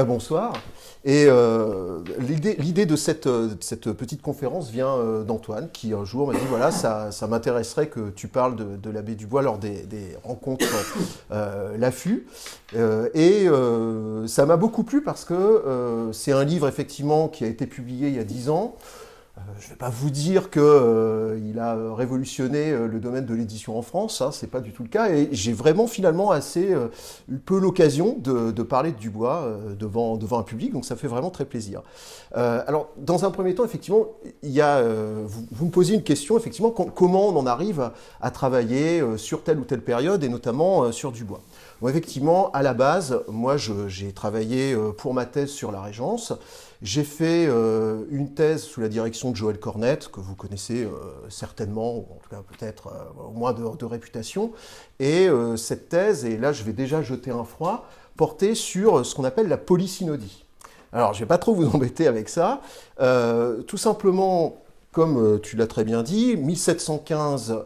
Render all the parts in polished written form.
Bonsoir. Et l'idée de cette petite conférence vient d'Antoine, qui un jour m'a dit, voilà, ça m'intéresserait que tu parles de l'abbé Dubois lors des rencontres L'Affût. Ça m'a beaucoup plu parce que c'est un livre, effectivement, qui a été publié il y a 10 ans. Je ne vais pas vous dire qu'il a révolutionné le domaine de l'édition en France, hein, c'est pas du tout le cas. Et j'ai vraiment finalement assez eu peu l'occasion de parler de Dubois devant un public, donc ça fait vraiment très plaisir. Alors, dans un premier temps, effectivement, vous me posez une question, effectivement, comment on en arrive à travailler sur telle ou telle période, et notamment sur Dubois. Bon, effectivement, à la base, moi, j'ai travaillé pour ma thèse sur la Régence. J'ai fait une thèse sous la direction de Joël Cornette, que vous connaissez certainement, ou en tout cas peut-être au moins de réputation. Et cette thèse, et là je vais déjà jeter un froid, portait sur ce qu'on appelle la polysynodie. Alors je ne vais pas trop vous embêter avec ça. Tout simplement, comme tu l'as très bien dit, 1715,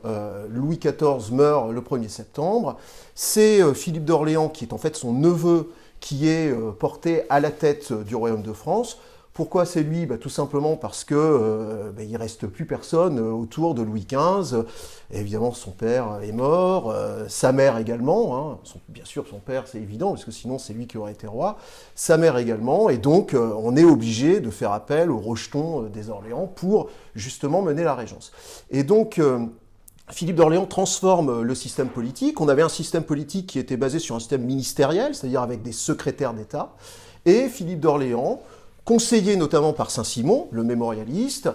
Louis XIV meurt le 1er septembre. C'est Philippe d'Orléans, qui est en fait son neveu, qui est porté à la tête du royaume de France. Pourquoi c'est lui ? Tout simplement parce que il reste plus personne autour de Louis XV. Évidemment, son père est mort, sa mère également. Hein. Bien sûr, son père, c'est évident, parce que sinon c'est lui qui aurait été roi. Sa mère également, et donc on est obligé de faire appel aux rejetons des Orléans pour justement mener la régence. Et donc Philippe d'Orléans transforme le système politique. On avait un système politique qui était basé sur un système ministériel, c'est-à-dire avec des secrétaires d'État. Et Philippe d'Orléans, conseillé notamment par Saint-Simon, le mémorialiste,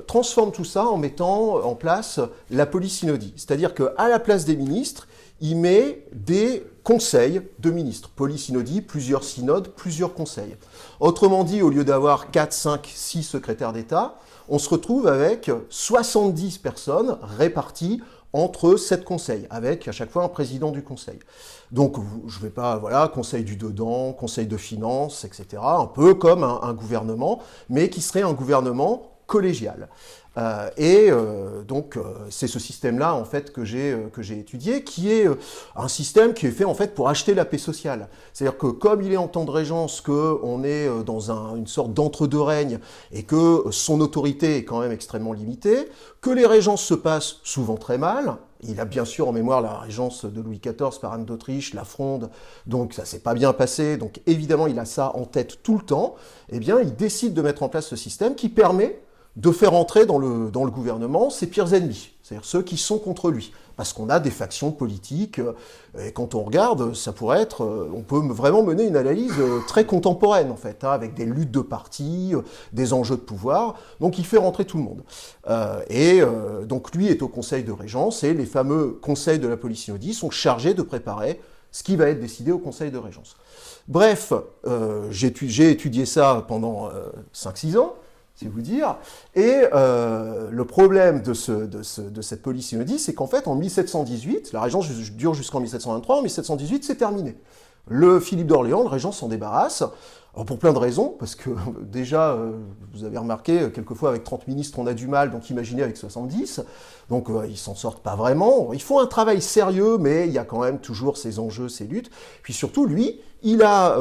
transforme tout ça en mettant en place la polysynodie. C'est-à-dire qu'à la place des ministres, il met des conseils de ministres. Polysynodie, plusieurs synodes, plusieurs conseils. Autrement dit, au lieu d'avoir 4, 5, 6 secrétaires d'État, on se retrouve avec 70 personnes réparties entre 7 conseils, avec à chaque fois un président du conseil. Donc je ne vais pas, voilà, conseil du dedans, conseil de finances, etc., un peu comme un gouvernement, mais qui serait un gouvernement collégial. C'est ce système-là en fait que j'ai étudié, qui est un système qui est fait en fait pour acheter la paix sociale. C'est-à-dire que comme il est en temps de régence, qu'on est dans une sorte d'entre-deux règnes et que son autorité est quand même extrêmement limitée, que les régences se passent souvent très mal. Il a bien sûr en mémoire la régence de Louis XIV par Anne d'Autriche, la Fronde, donc ça s'est pas bien passé, donc évidemment il a ça en tête tout le temps. Eh bien, il décide de mettre en place ce système qui permet de faire entrer dans le gouvernement ses pires ennemis, c'est-à-dire ceux qui sont contre lui. Parce qu'on a des factions politiques, et quand on regarde, ça pourrait être, on peut vraiment mener une analyse très contemporaine, en fait, hein, avec des luttes de partis, des enjeux de pouvoir, donc il fait rentrer tout le monde. Donc lui est au conseil de régence, et les fameux conseils de la polysynodie sont chargés de préparer ce qui va être décidé au conseil de régence. Bref, j'ai étudié ça pendant 5-6 ans, si vous dire. Et le problème de cette polysynodie, c'est qu'en fait, en 1718, la régence dure jusqu'en 1723, en 1718, c'est terminé. Le Philippe d'Orléans, le régent, s'en débarrasse, alors pour plein de raisons, parce que déjà, vous avez remarqué, quelquefois avec 30 ministres, on a du mal, donc imaginez avec 70, donc ils s'en sortent pas vraiment. Ils font un travail sérieux, mais il y a quand même toujours ces enjeux, ces luttes. Puis surtout, lui,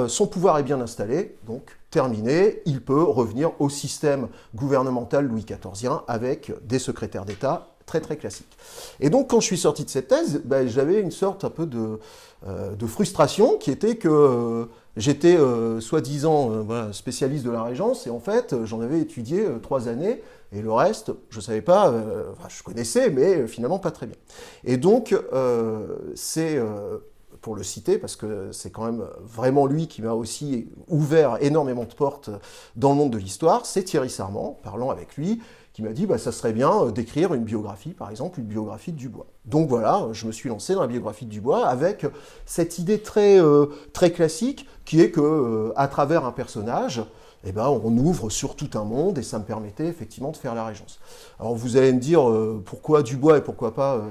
son pouvoir est bien installé, donc terminé, il peut revenir au système gouvernemental Louis XIVien avec des secrétaires d'État très très classiques. Et donc quand je suis sorti de cette thèse, j'avais une sorte un peu de frustration qui était que j'étais soi-disant spécialiste de la Régence et en fait j'en avais étudié 3 années et le reste je savais pas, je connaissais mais finalement pas très bien. Et donc pour le citer, parce que c'est quand même vraiment lui qui m'a aussi ouvert énormément de portes dans le monde de l'histoire, c'est Thierry Sarment, parlant avec lui, qui m'a dit ça serait bien d'écrire une biographie, par exemple une biographie de Dubois. Donc voilà, je me suis lancé dans la biographie de Dubois avec cette idée très classique qui est que à travers un personnage, on ouvre sur tout un monde et ça me permettait effectivement de faire la régence. Alors vous allez me dire pourquoi Dubois et pourquoi pas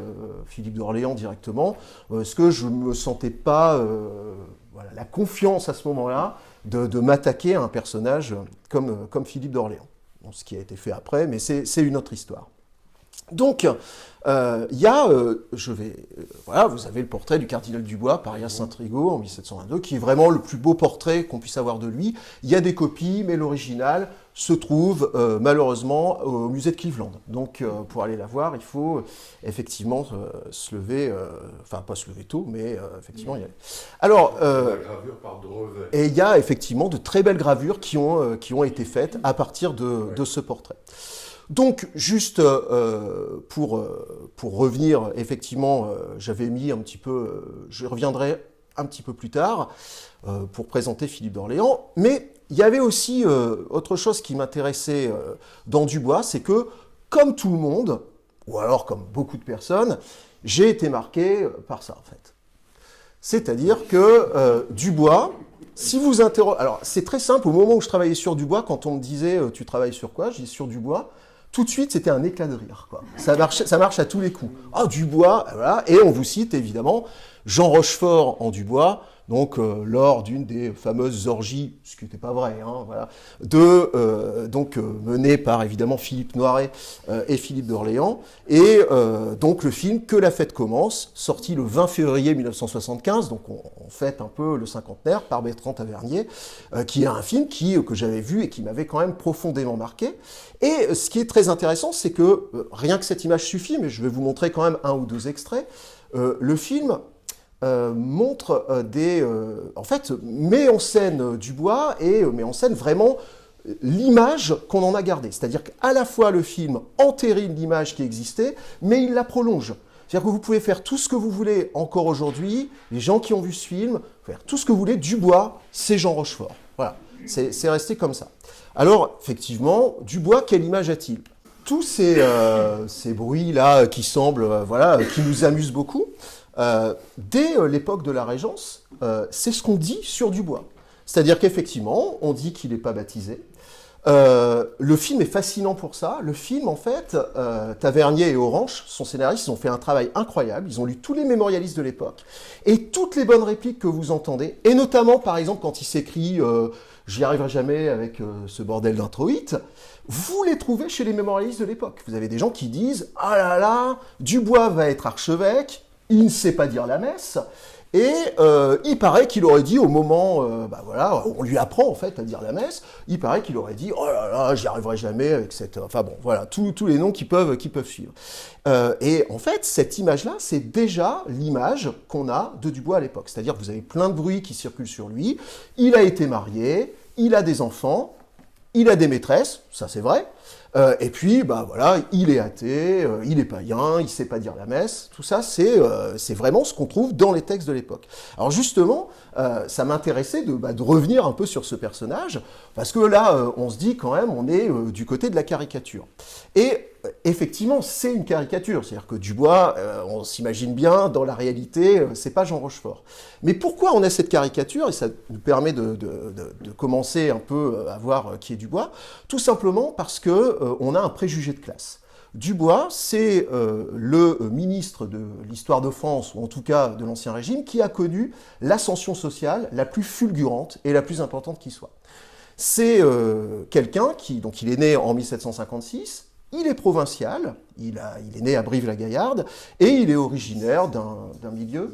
Philippe d'Orléans directement. Est-ce que je ne me sentais pas la confiance à ce moment-là de m'attaquer à un personnage comme Philippe d'Orléans. Bon, ce qui a été fait après, mais c'est une autre histoire. Donc, il y a, voilà, vous avez le portrait du cardinal Dubois par Hyacinthe Saint-Trigaud en 1722, qui est vraiment le plus beau portrait qu'on puisse avoir de lui. Il y a des copies, mais l'original se trouve malheureusement au musée de Cleveland. Donc, pour aller la voir, il faut effectivement se lever, enfin pas se lever tôt, mais effectivement y aller. Alors, la gravure par Drevet. et il y a effectivement de très belles gravures qui ont été faites à partir de ce portrait. Donc, juste pour revenir, effectivement, j'avais mis un petit peu, je reviendrai un petit peu plus tard pour présenter Philippe d'Orléans, mais il y avait aussi autre chose qui m'intéressait dans Dubois, c'est que, comme tout le monde, ou alors comme beaucoup de personnes, j'ai été marqué par ça, en fait. C'est-à-dire que Dubois, si vous interrogez... Alors, c'est très simple, au moment où je travaillais sur Dubois, quand on me disait « tu travailles sur quoi ?» Je dis « sur Dubois ». Tout de suite, c'était un éclat de rire, quoi. Ça marche à tous les coups. Ah, Dubois, voilà. Et on vous cite, évidemment, Jean Rochefort en Dubois, donc lors d'une des fameuses orgies, ce qui n'était pas vrai, hein, voilà, menée par, évidemment, Philippe Noiret et Philippe d'Orléans, et donc le film « Que la fête commence », sorti le 20 février 1975, donc on fête un peu le cinquantenaire, par Bertrand Tavernier, qui est un film que j'avais vu et qui m'avait quand même profondément marqué. Et ce qui est très intéressant, c'est que, rien que cette image suffit, mais je vais vous montrer quand même un ou deux extraits, le film montre en fait, met en scène Dubois et met en scène vraiment l'image qu'on en a gardée. C'est-à-dire qu'à la fois le film entérine l'image qui existait, mais il la prolonge. C'est-à-dire que vous pouvez faire tout ce que vous voulez encore aujourd'hui, les gens qui ont vu ce film, faire tout ce que vous voulez, Dubois, c'est Jean Rochefort. Voilà, c'est resté comme ça. Alors, effectivement, Dubois, quelle image a-t-il ? Tous ces bruits-là qui semblent, voilà, qui nous amusent beaucoup, dès l'époque de la Régence, c'est ce qu'on dit sur Dubois. C'est-à-dire qu'effectivement, on dit qu'il n'est pas baptisé. Le film est fascinant pour ça. Le film, en fait, Tavernier et Orange, son scénariste, ils ont fait un travail incroyable. Ils ont lu tous les mémorialistes de l'époque. Et toutes les bonnes répliques que vous entendez, et notamment, par exemple, quand il s'écrit « J'y arriverai jamais avec ce bordel d'introïte », vous les trouvez chez les mémorialistes de l'époque. Vous avez des gens qui disent « Ah là là, Dubois va être archevêque, il ne sait pas dire la messe ». Et il paraît qu'il aurait dit au moment, voilà, on lui apprend en fait à dire la messe, il paraît qu'il aurait dit « Oh là là, j'y arriverai jamais avec cette... » Enfin bon, voilà, tous les noms qui peuvent suivre. Et en fait, cette image-là, c'est déjà l'image qu'on a de Dubois à l'époque. C'est-à-dire que vous avez plein de bruits qui circulent sur lui, il a été marié, il a des enfants, il a des maîtresses, ça c'est vrai, et puis, voilà, il est athée, il est païen, il sait pas dire la messe. Tout ça, c'est vraiment ce qu'on trouve dans les textes de l'époque. Alors justement, ça m'intéressait de revenir un peu sur ce personnage, parce que là, on se dit quand même, on est du côté de la caricature. Et effectivement, c'est une caricature. C'est-à-dire que Dubois, on s'imagine bien, dans la réalité, c'est pas Jean Rochefort. Mais pourquoi on a cette caricature, et ça nous permet de commencer un peu à voir qui est Dubois, tout simplement parce que on a un préjugé de classe. Dubois, c'est le ministre de l'histoire de France, ou en tout cas de l'Ancien Régime, qui a connu l'ascension sociale la plus fulgurante et la plus importante qui soit. C'est quelqu'un donc il est né en 1756, il est provincial, il est né à Brive-la-Gaillarde, et il est originaire d'un milieu...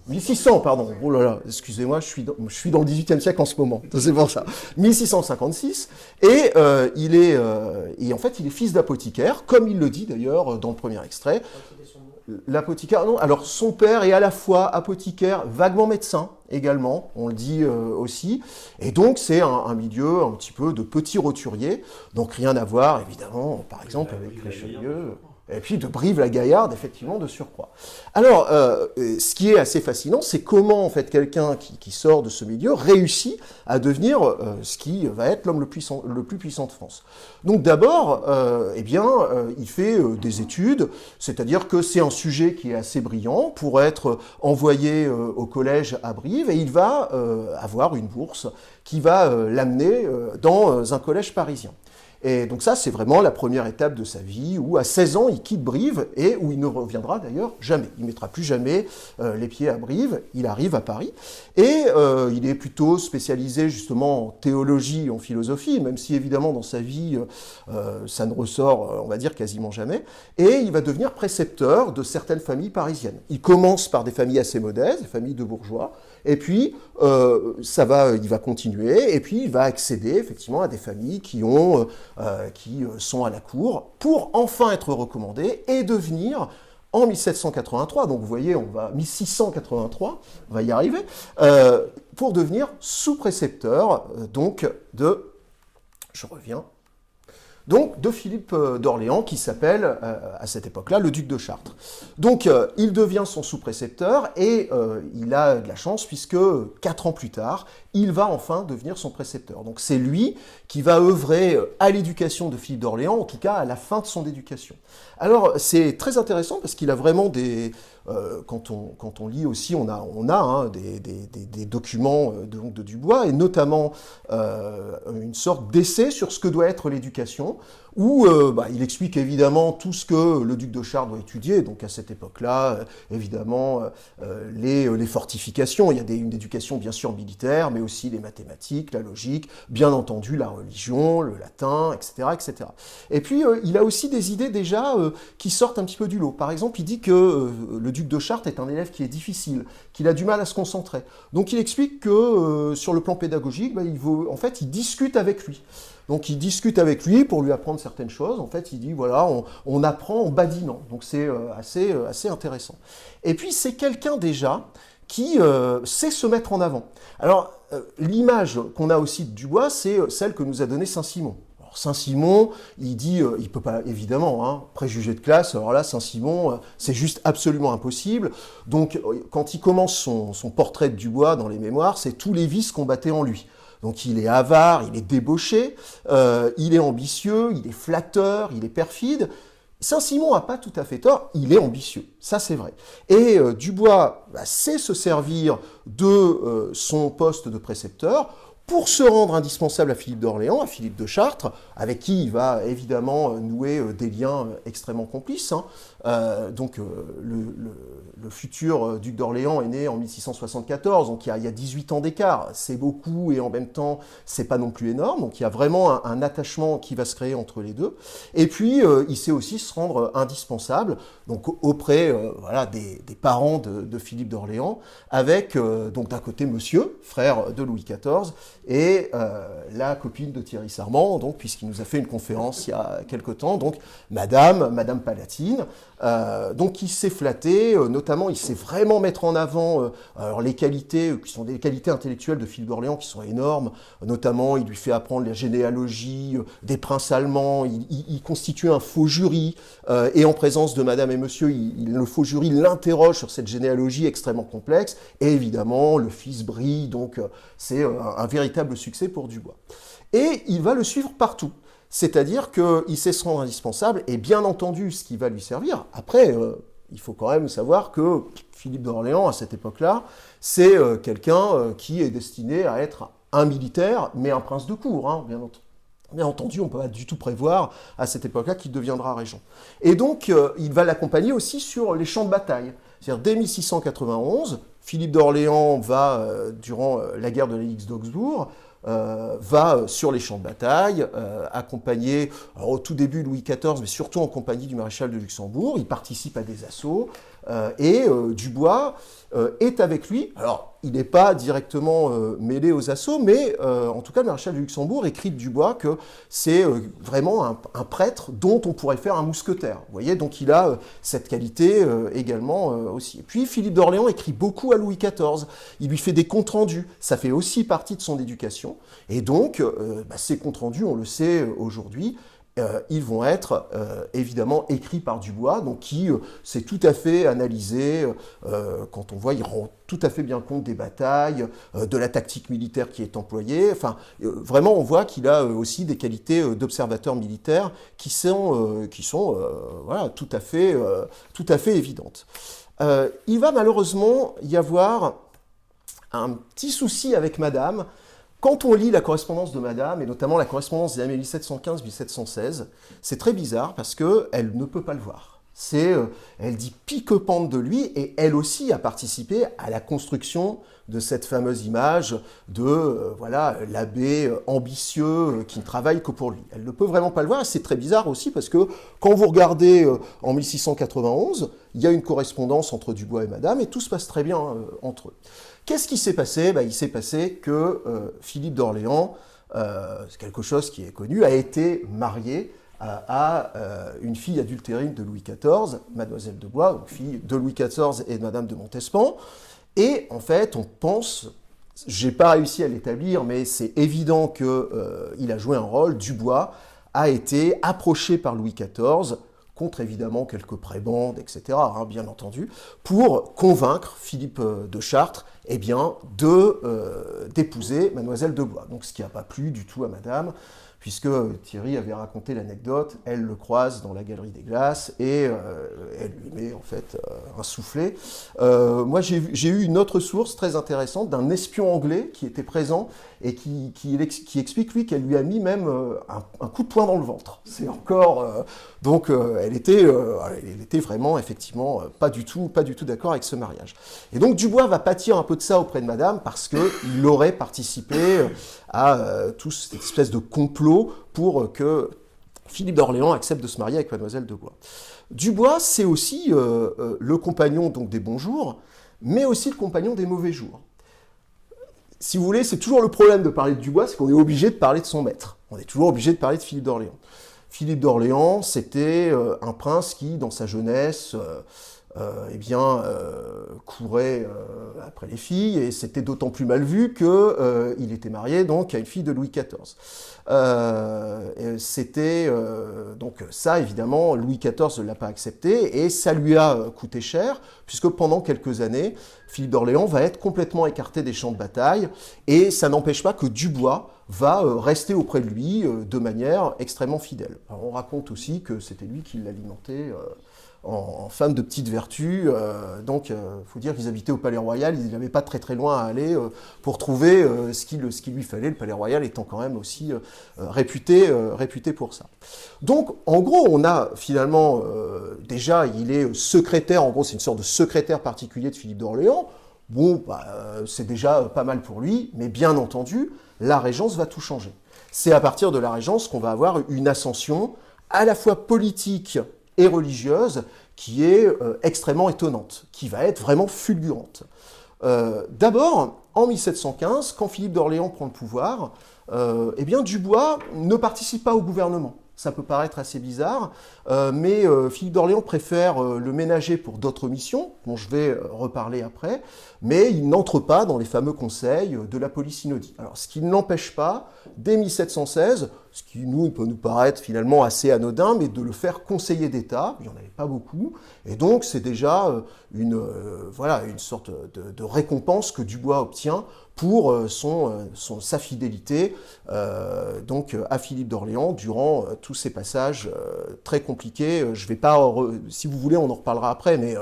1600, pardon. Oh là là, excusez-moi, je suis dans le XVIIIe siècle en ce moment, c'est pour ça. 1656, et en fait, il est fils d'apothicaire, comme il le dit d'ailleurs dans le premier extrait. L'apothicaire, non, alors son père est à la fois apothicaire, vaguement médecin également, on le dit aussi, et donc c'est un milieu un petit peu de petits roturiers, donc rien à voir évidemment, par exemple avec Richelieu, et puis de Brive-la-Gaillarde, effectivement, de surcroît. Alors, ce qui est assez fascinant, c'est comment, en fait, quelqu'un qui sort de ce milieu réussit à devenir ce qui va être l'homme le plus puissant de France. Donc d'abord, il fait des études, c'est-à-dire que c'est un sujet qui est assez brillant pour être envoyé au collège à Brive, et il va avoir une bourse qui va l'amener dans un collège parisien. Et donc ça, c'est vraiment la première étape de sa vie, où à 16 ans, il quitte Brive, et où il ne reviendra d'ailleurs jamais. Il ne mettra plus jamais les pieds à Brive, il arrive à Paris, et il est plutôt spécialisé justement en théologie, en philosophie, même si évidemment dans sa vie, ça ne ressort, on va dire, quasiment jamais, et il va devenir précepteur de certaines familles parisiennes. Il commence par des familles assez modestes, des familles de bourgeois, et puis il va continuer, et puis il va accéder effectivement à des familles qui sont à la cour, pour enfin être recommandé et devenir, en 1783, donc vous voyez, 1683, on va y arriver, pour devenir sous-précepteur de Philippe d'Orléans, qui s'appelle, à cette époque-là, le duc de Chartres. Donc, il devient son sous-précepteur, et il a de la chance, puisque 4 ans plus tard, il va enfin devenir son précepteur. Donc, c'est lui qui va œuvrer à l'éducation de Philippe d'Orléans, en tout cas à la fin de son éducation. Alors, c'est très intéressant, parce qu'il a vraiment des... quand on lit aussi, on a des documents de Dubois, et notamment une sorte d'essai sur ce que doit être l'éducation, où il explique évidemment tout ce que le duc de Chartres doit étudier. Donc à cette époque-là, évidemment, les fortifications, il y a une éducation bien sûr militaire, mais aussi les mathématiques, la logique, bien entendu la religion, le latin, etc. etc. Et puis il a aussi des idées déjà qui sortent un petit peu du lot. Par exemple, il dit que le duc de Chartres est un élève qui est difficile, qu'il a du mal à se concentrer. Donc il explique que sur le plan pédagogique, il discute avec lui. Donc il discute avec lui pour lui apprendre certaines choses. En fait, il dit, voilà, on apprend en badinant. Donc c'est assez intéressant. Et puis c'est quelqu'un déjà qui sait se mettre en avant. Alors, l'image qu'on a aussi de Dubois, c'est celle que nous a donnée Saint-Simon. Alors, Saint-Simon, il dit, il peut pas, évidemment, préjugé de classe, alors là, Saint-Simon, c'est juste absolument impossible. Donc, quand il commence son portrait de Dubois dans les mémoires, c'est tous les vices qu'on battait en lui. Donc il est avare, il est débauché, il est ambitieux, il est flatteur, il est perfide. Saint-Simon n'a pas tout à fait tort, il est ambitieux, ça c'est vrai. Et Dubois sait se servir de son poste de précepteur pour se rendre indispensable à Philippe d'Orléans, à Philippe de Chartres, avec qui il va évidemment nouer des liens extrêmement complices. Le futur duc d'Orléans est né en 1674, donc il y a 18 ans d'écart. C'est beaucoup et en même temps, c'est pas non plus énorme. Donc il y a vraiment un attachement qui va se créer entre les deux. Et puis, il sait aussi se rendre indispensable donc auprès des parents de Philippe d'Orléans, avec donc d'un côté Monsieur, frère de Louis XIV, et la copine de Thierry Sarment, donc puisqu'il nous a fait une conférence il y a quelque temps, donc Madame Palatine. Donc il s'est flatté, notamment il sait vraiment mettre en avant les qualités qui sont des qualités intellectuelles de Philippe d'Orléans qui sont énormes, notamment il lui fait apprendre la généalogie des princes allemands, il constitue un faux jury, et en présence de Madame et Monsieur, le faux jury l'interroge sur cette généalogie extrêmement complexe, et évidemment le fils brille, donc c'est un véritable succès pour Dubois. Et il va le suivre partout. C'est-à-dire qu'il sait se rendre indispensable, et bien entendu, ce qui va lui servir. Après, il faut quand même savoir que Philippe d'Orléans, à cette époque-là, c'est quelqu'un qui est destiné à être un militaire, mais un prince de cour, hein, bien entendu, on ne peut pas du tout prévoir à cette époque-là qu'il deviendra régent. Et donc, il va l'accompagner aussi sur les champs de bataille. C'est-à-dire, dès 1691, Philippe d'Orléans va, durant la guerre de l'Alliance d'Augsbourg, va sur les champs de bataille, accompagné au tout début Louis XIV, mais surtout en compagnie du maréchal de Luxembourg. Il participe à des assauts, et Dubois est avec lui. Alors, il n'est pas directement mêlé aux assauts, mais en tout cas, le maréchal de Luxembourg écrit de Dubois que c'est vraiment un prêtre dont on pourrait faire un mousquetaire. Vous voyez, donc il a cette qualité également aussi. Et puis, Philippe d'Orléans écrit beaucoup à Louis XIV. Il lui fait des comptes rendus. Ça fait aussi partie de son éducation. Et donc, ces comptes rendus, on le sait aujourd'hui, ils vont être évidemment écrits par Dubois, donc qui s'est tout à fait analysé, quand on voit, il rend tout à fait bien compte des batailles, de la tactique militaire qui est employée. Enfin, vraiment, on voit qu'il a aussi des qualités d'observateur militaire qui sont tout à fait évidentes. Il va malheureusement y avoir un petit souci avec Madame. Quand on lit la correspondance de Madame, et notamment la correspondance des années 1715-1716, c'est très bizarre parce qu'elle ne peut pas le voir. Elle dit pique-pente de lui, et elle aussi a participé à la construction de cette fameuse image de l'abbé ambitieux qui ne travaille que pour lui. Elle ne peut vraiment pas le voir, et c'est très bizarre aussi parce que quand vous regardez en 1691, il y a une correspondance entre Dubois et Madame, et tout se passe très bien entre eux. Qu'est-ce qui s'est passé ? Il s'est passé que Philippe d'Orléans, c'est quelque chose qui est connu, a été marié à une fille adultérine de Louis XIV, Mademoiselle de Blois, donc fille de Louis XIV et de Madame de Montespan. Et en fait, on pense, j'ai pas réussi à l'établir, mais c'est évident qu'il a joué un rôle. Dubois a été approché par Louis XIV, contre évidemment quelques prébendes, etc., bien entendu, pour convaincre Philippe de Chartres d'épouser Mademoiselle de Blois. Donc ce qui n'a pas plu du tout à Madame, puisque Thierry avait raconté l'anecdote, elle le croise dans la galerie des Glaces et elle lui met en fait un soufflet. Moi j'ai eu une autre source très intéressante d'un espion anglais qui était présent et qui explique lui qu'elle lui a mis même un coup de poing dans le ventre. C'est encore... elle était vraiment effectivement pas du tout d'accord avec ce mariage. Et donc Dubois va pâtir un peu de ça auprès de Madame parce qu'il aurait participé à toute cette espèce de complot pour que Philippe d'Orléans accepte de se marier avec Mademoiselle de Blois. Dubois, c'est aussi le compagnon donc des bons jours, mais aussi le compagnon des mauvais jours. Si vous voulez, c'est toujours le problème de parler de Dubois, c'est qu'on est obligé de parler de son maître. On est toujours obligé de parler de Philippe d'Orléans. Philippe d'Orléans, c'était un prince qui, dans sa jeunesse, courait après les filles, et c'était d'autant plus mal vu qu'il était marié donc à une fille de Louis XIV. Donc ça, évidemment, Louis XIV ne l'a pas accepté, et ça lui a coûté cher, puisque pendant quelques années, Philippe d'Orléans va être complètement écarté des champs de bataille, et ça n'empêche pas que Dubois va rester auprès de lui de manière extrêmement fidèle. Alors, on raconte aussi que c'était lui qui l'alimentait en femme de petite vertu. Donc, faut dire qu'ils habitaient au Palais Royal, ils n'avaient pas très très loin à aller pour trouver ce qu'il lui fallait, le Palais Royal étant quand même aussi réputé pour ça. Donc, en gros, on a finalement, déjà, il est secrétaire, en gros, c'est une sorte de secrétaire particulier de Philippe d'Orléans. Bon, c'est déjà pas mal pour lui, mais bien entendu, la Régence va tout changer. C'est à partir de la Régence qu'on va avoir une ascension à la fois politique et religieuse qui est extrêmement étonnante, qui va être vraiment fulgurante. D'abord, en 1715, quand Philippe d'Orléans prend le pouvoir, Dubois ne participe pas au gouvernement. Ça peut paraître assez bizarre, mais Philippe d'Orléans préfère le ménager pour d'autres missions, dont je vais reparler après, mais il n'entre pas dans les fameux conseils de la polysynodie. Alors, ce qui ne l'empêche pas, dès 1716, ce qui peut nous paraître finalement assez anodin, mais de le faire conseiller d'État, il n'y en avait pas beaucoup, et donc c'est déjà une sorte de récompense que Dubois obtient pour sa fidélité à Philippe d'Orléans durant tous ces passages très compliqués. Je vais pas, si vous voulez, on en reparlera après, mais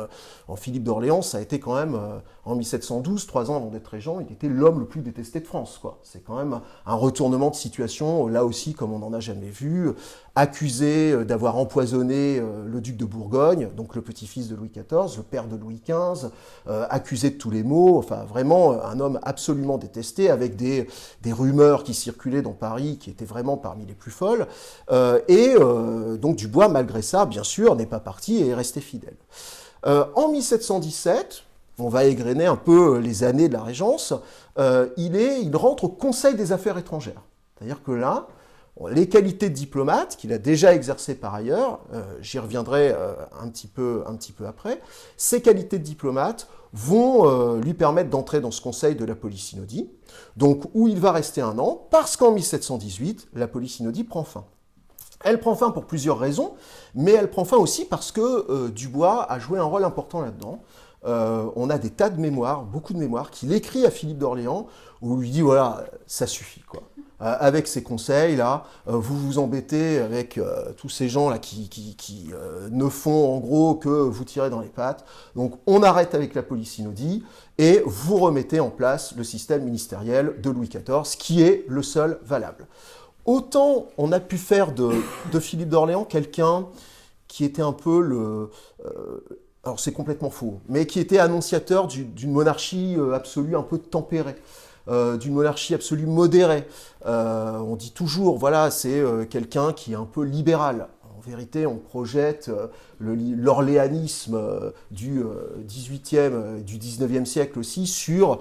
en Philippe d'Orléans, ça a été quand même, en 1712, 3 ans avant d'être régent, il était l'homme le plus détesté de France, quoi. C'est quand même un retournement de situation, là aussi, comme on n'en a jamais vu, accusé d'avoir empoisonné le duc de Bourgogne, donc le petit-fils de Louis XIV, le père de Louis XV, accusé de tous les maux, enfin vraiment un homme absolument détesté, avec des rumeurs qui circulaient dans Paris, qui étaient vraiment parmi les plus folles, donc Dubois, malgré ça, bien sûr, n'est pas parti et est resté fidèle. En 1717, on va égrener un peu les années de la Régence, il rentre au Conseil des Affaires étrangères. C'est-à-dire que là, les qualités de diplomate, qu'il a déjà exercées par ailleurs, j'y reviendrai un petit peu après, ces qualités de diplomate vont lui permettre d'entrer dans ce conseil de la polysynodie, donc où il va rester 1 an, parce qu'en 1718, la polysynodie prend fin. Elle prend fin pour plusieurs raisons, mais elle prend fin aussi parce que Dubois a joué un rôle important là-dedans. On a des tas de mémoires, beaucoup de mémoires, qu'il écrit à Philippe d'Orléans, où il lui dit, voilà, ça suffit, quoi. avec ces conseils-là, vous vous embêtez avec tous ces gens-là qui ne font en gros que vous tirer dans les pattes. Donc on arrête avec la police Inaudi et vous remettez en place le système ministériel de Louis XIV, qui est le seul valable. Autant on a pu faire de Philippe d'Orléans quelqu'un qui était un peu alors c'est complètement faux, mais qui était annonciateur d'une monarchie absolue un peu tempérée, d'une monarchie absolue modérée. On dit toujours, voilà, c'est quelqu'un qui est un peu libéral. En vérité, on projette l'orléanisme du XVIIIe, du XIXe siècle aussi sur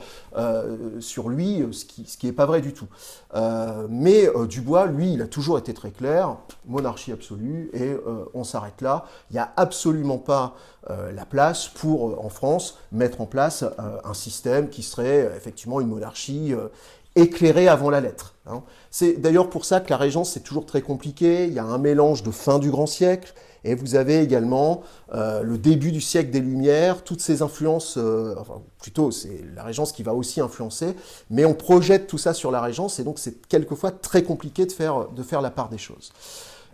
lui, ce qui n'est pas vrai du tout. Mais Dubois, lui, il a toujours été très clair, monarchie absolue, et on s'arrête là. Il n'y a absolument pas la place pour, en France, mettre en place un système qui serait effectivement une monarchie éclairée avant la lettre. Hein. C'est d'ailleurs pour ça que la Régence, c'est toujours très compliqué. Il y a un mélange de fin du grand siècle, et vous avez également le début du siècle des Lumières, toutes ces influences, enfin plutôt c'est la Régence qui va aussi influencer, mais on projette tout ça sur la Régence, et donc c'est quelquefois très compliqué de faire la part des choses.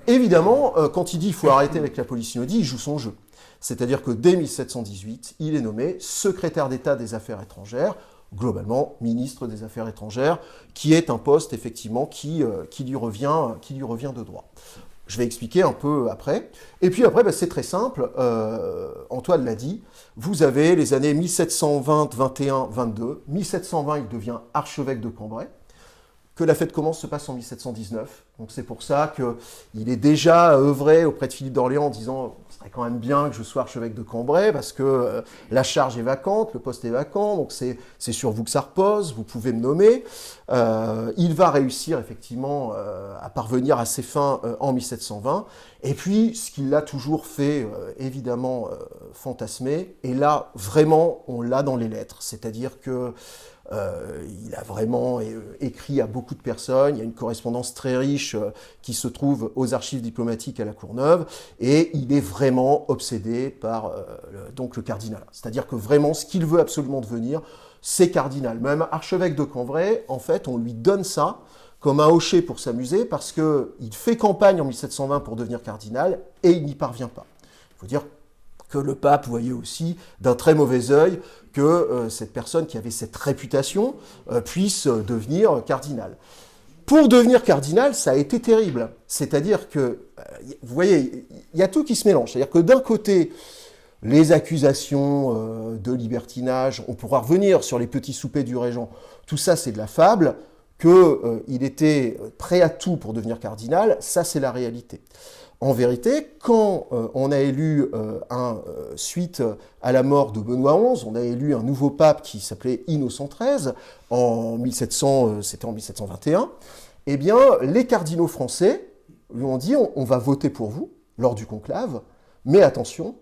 Évidemment, quand il dit qu'il faut arrêter avec la police Inaudi, il joue son jeu. C'est-à-dire que dès 1718, il est nommé secrétaire d'État des Affaires étrangères, globalement ministre des Affaires étrangères, qui est un poste effectivement qui lui revient de droit. Je vais expliquer un peu après. Et puis après, c'est très simple, Antoine l'a dit, vous avez les années 1720, 21, 22. 1720, il devient archevêque de Cambrai. Que la fête commence se passe en 1719. Donc c'est pour ça qu'il est déjà œuvré auprès de Philippe d'Orléans en disant « ce serait quand même bien que je sois archevêque de Cambrai parce que la charge est vacante, le poste est vacant, donc c'est sur vous que ça repose, vous pouvez me nommer ». Il va réussir effectivement à parvenir à ses fins en 1720. Et puis, ce qui l'a toujours fait évidemment fantasmer, et là vraiment on l'a dans les lettres, c'est-à-dire que il a vraiment écrit à beaucoup de personnes, il y a une correspondance très riche qui se trouve aux archives diplomatiques à la Courneuve, et il est vraiment obsédé par donc le cardinal. C'est-à-dire que vraiment, ce qu'il veut absolument devenir, c'est cardinal. Même archevêque de Cambrai, en fait, on lui donne ça comme un hocher pour s'amuser, parce qu'il fait campagne en 1720 pour devenir cardinal, et il n'y parvient pas. Il faut dire que le pape voyait aussi d'un très mauvais œil que cette personne qui avait cette réputation puisse devenir cardinal. Pour devenir cardinal, ça a été terrible. C'est-à-dire que, vous voyez, il y a tout qui se mélange. C'est-à-dire que d'un côté, les accusations de libertinage, on pourra revenir sur les petits soupers du régent, tout ça c'est de la fable, qu'il était prêt à tout pour devenir cardinal, ça c'est la réalité. En vérité, quand on a élu, suite à la mort de Benoît XI, on a élu un nouveau pape qui s'appelait Innocent XIII, c'était en 1721, eh bien, les cardinaux français lui ont dit on va voter pour vous lors du conclave, mais attention,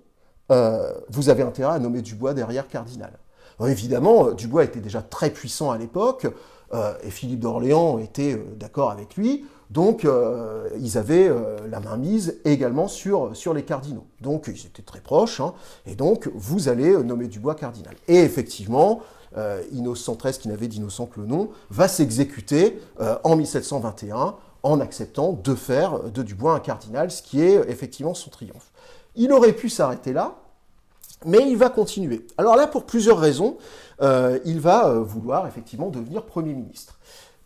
vous avez intérêt à nommer Dubois derrière cardinal. Alors, évidemment, Dubois était déjà très puissant à l'époque, et Philippe d'Orléans était d'accord avec lui. Donc, ils avaient la main mise également sur les cardinaux. Donc, ils étaient très proches, hein, et donc, vous allez nommer Dubois cardinal. Et effectivement, Innocent XIII, qui n'avait d'innocent que le nom, va s'exécuter en 1721 en acceptant de faire de Dubois un cardinal, ce qui est effectivement son triomphe. Il aurait pu s'arrêter là, mais il va continuer. Alors là, pour plusieurs raisons, il va vouloir effectivement devenir Premier ministre.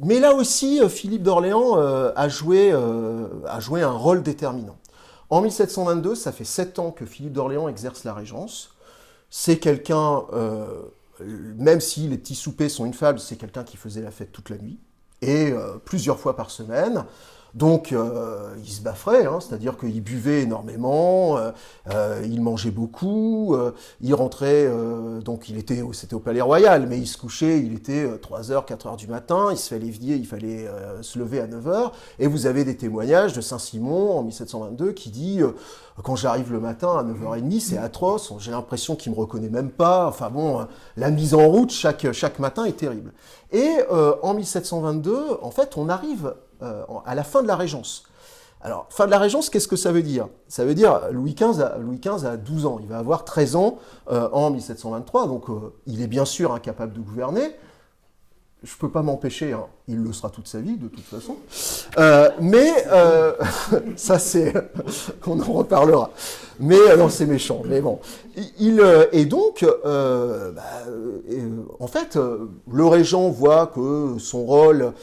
Mais là aussi, Philippe d'Orléans a joué un rôle déterminant. En 1722, ça fait 7 ans que Philippe d'Orléans exerce la régence. C'est quelqu'un, même si les petits soupers sont une fable, c'est quelqu'un qui faisait la fête toute la nuit, et plusieurs fois par semaine. Donc, il se bafferait, hein, c'est-à-dire qu'il buvait énormément, il mangeait beaucoup, il rentrait, donc c'était au Palais Royal, mais il se couchait, il était 3h, 4h du matin, il se fallait il fallait se lever à 9h, et vous avez des témoignages de Saint-Simon en 1722 qui dit quand j'arrive le matin à 9h30, c'est atroce, j'ai l'impression qu'il me reconnaît même pas, enfin bon, la mise en route chaque matin est terrible. Et en 1722, en fait, on arrive à la fin de la Régence. Alors, fin de la Régence, qu'est-ce que ça veut dire? Ça veut dire Louis XV a 12 ans, il va avoir 13 ans en 1723, donc il est bien sûr incapable de gouverner. je ne peux pas m'empêcher, hein, il le sera toute sa vie de toute façon, ça c'est, on en reparlera, mais non c'est méchant, mais bon, et donc, en fait, le régent voit que son rôle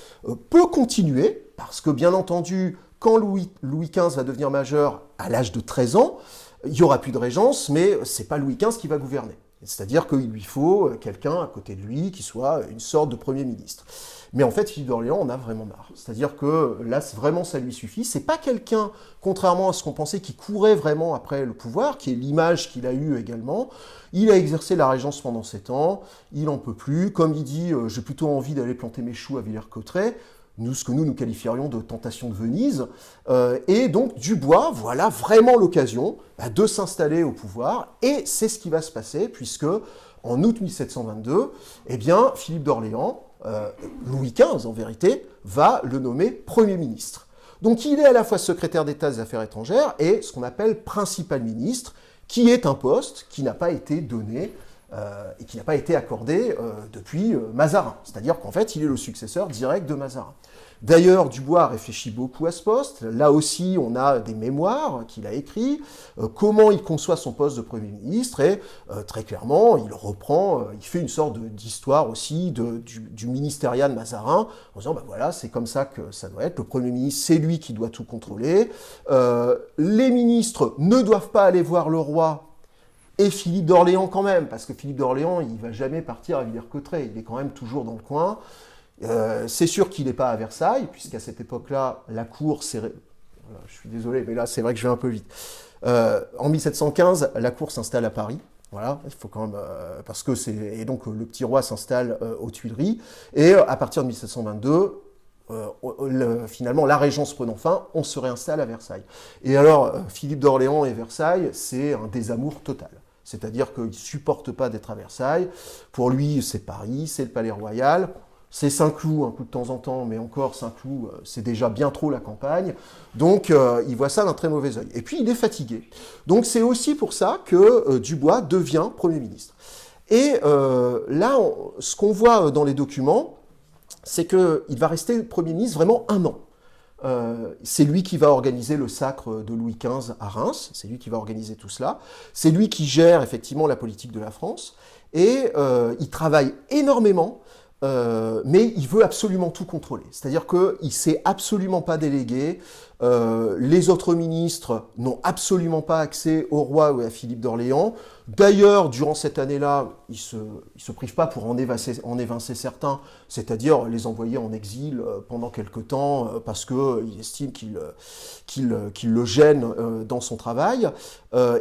peut continuer, parce que bien entendu, quand Louis XV va devenir majeur à l'âge de 13 ans, il n'y aura plus de régence, mais ce n'est pas Louis XV qui va gouverner. C'est-à-dire qu'il lui faut quelqu'un à côté de lui qui soit une sorte de Premier ministre. Mais en fait, Philippe d'Orléans en a vraiment marre. C'est-à-dire que là, vraiment, ça lui suffit. C'est pas quelqu'un, contrairement à ce qu'on pensait, qui courait vraiment après le pouvoir, qui est l'image qu'il a eue également. Il a exercé la régence pendant 7 ans, il n'en peut plus. Comme il dit, j'ai plutôt envie d'aller planter mes choux à Villers-Cotterêts. Ce que nous qualifierions de tentation de Venise. Et donc, Dubois, voilà vraiment l'occasion de s'installer au pouvoir. Et c'est ce qui va se passer, puisque en août 1722, eh bien, Philippe d'Orléans, Louis XV en vérité, va le nommer Premier ministre. Donc, il est à la fois secrétaire d'État des Affaires étrangères et ce qu'on appelle principal ministre, qui est un poste qui n'a pas été donné et qui n'a pas été accordé depuis Mazarin. C'est-à-dire qu'en fait, il est le successeur direct de Mazarin. D'ailleurs, Dubois réfléchit beaucoup à ce poste. Là aussi, on a des mémoires qu'il a écrits, comment il conçoit son poste de Premier ministre, et très clairement, il reprend, il fait une sorte d'histoire aussi du ministériat de Mazarin, en disant, ben voilà, c'est comme ça que ça doit être, le Premier ministre, c'est lui qui doit tout contrôler, les ministres ne doivent pas aller voir le roi, et Philippe d'Orléans quand même, parce que Philippe d'Orléans, il ne va jamais partir à Villers-Cotterêts, il est quand même toujours dans le coin. C'est sûr qu'il n'est pas à Versailles, puisqu'à cette époque-là, la cour s'est... Je suis désolé, mais là, c'est vrai que je vais un peu vite. En 1715, la cour s'installe à Paris. Voilà, il faut quand même... parce que c'est... Et donc, le petit roi s'installe aux Tuileries. Et à partir de 1722... finalement, la régence prenant fin, on se réinstalle à Versailles. Et alors, Philippe d'Orléans et Versailles, c'est un désamour total. C'est-à-dire qu'il ne supporte pas d'être à Versailles. Pour lui, c'est Paris, c'est le Palais Royal, c'est Saint-Cloud un peu de temps en temps, mais encore Saint-Cloud, c'est déjà bien trop la campagne. Donc, il voit ça d'un très mauvais œil. Et puis, il est fatigué. Donc, c'est aussi pour ça que Dubois devient Premier ministre. Et là, ce qu'on voit dans les documents, c'est qu'il va rester Premier ministre vraiment 1 an. C'est lui qui va organiser le sacre de Louis XV à Reims, c'est lui qui va organiser tout cela, c'est lui qui gère effectivement la politique de la France, et il travaille énormément, mais il veut absolument tout contrôler. C'est-à-dire qu'il ne s'est absolument pas délégué, les autres ministres n'ont absolument pas accès au roi ou à Philippe d'Orléans. D'ailleurs, durant cette année-là, il se prive pas pour en évincer certains, c'est-à-dire les envoyer en exil pendant quelque temps, parce qu'il estime qu'il le gêne dans son travail.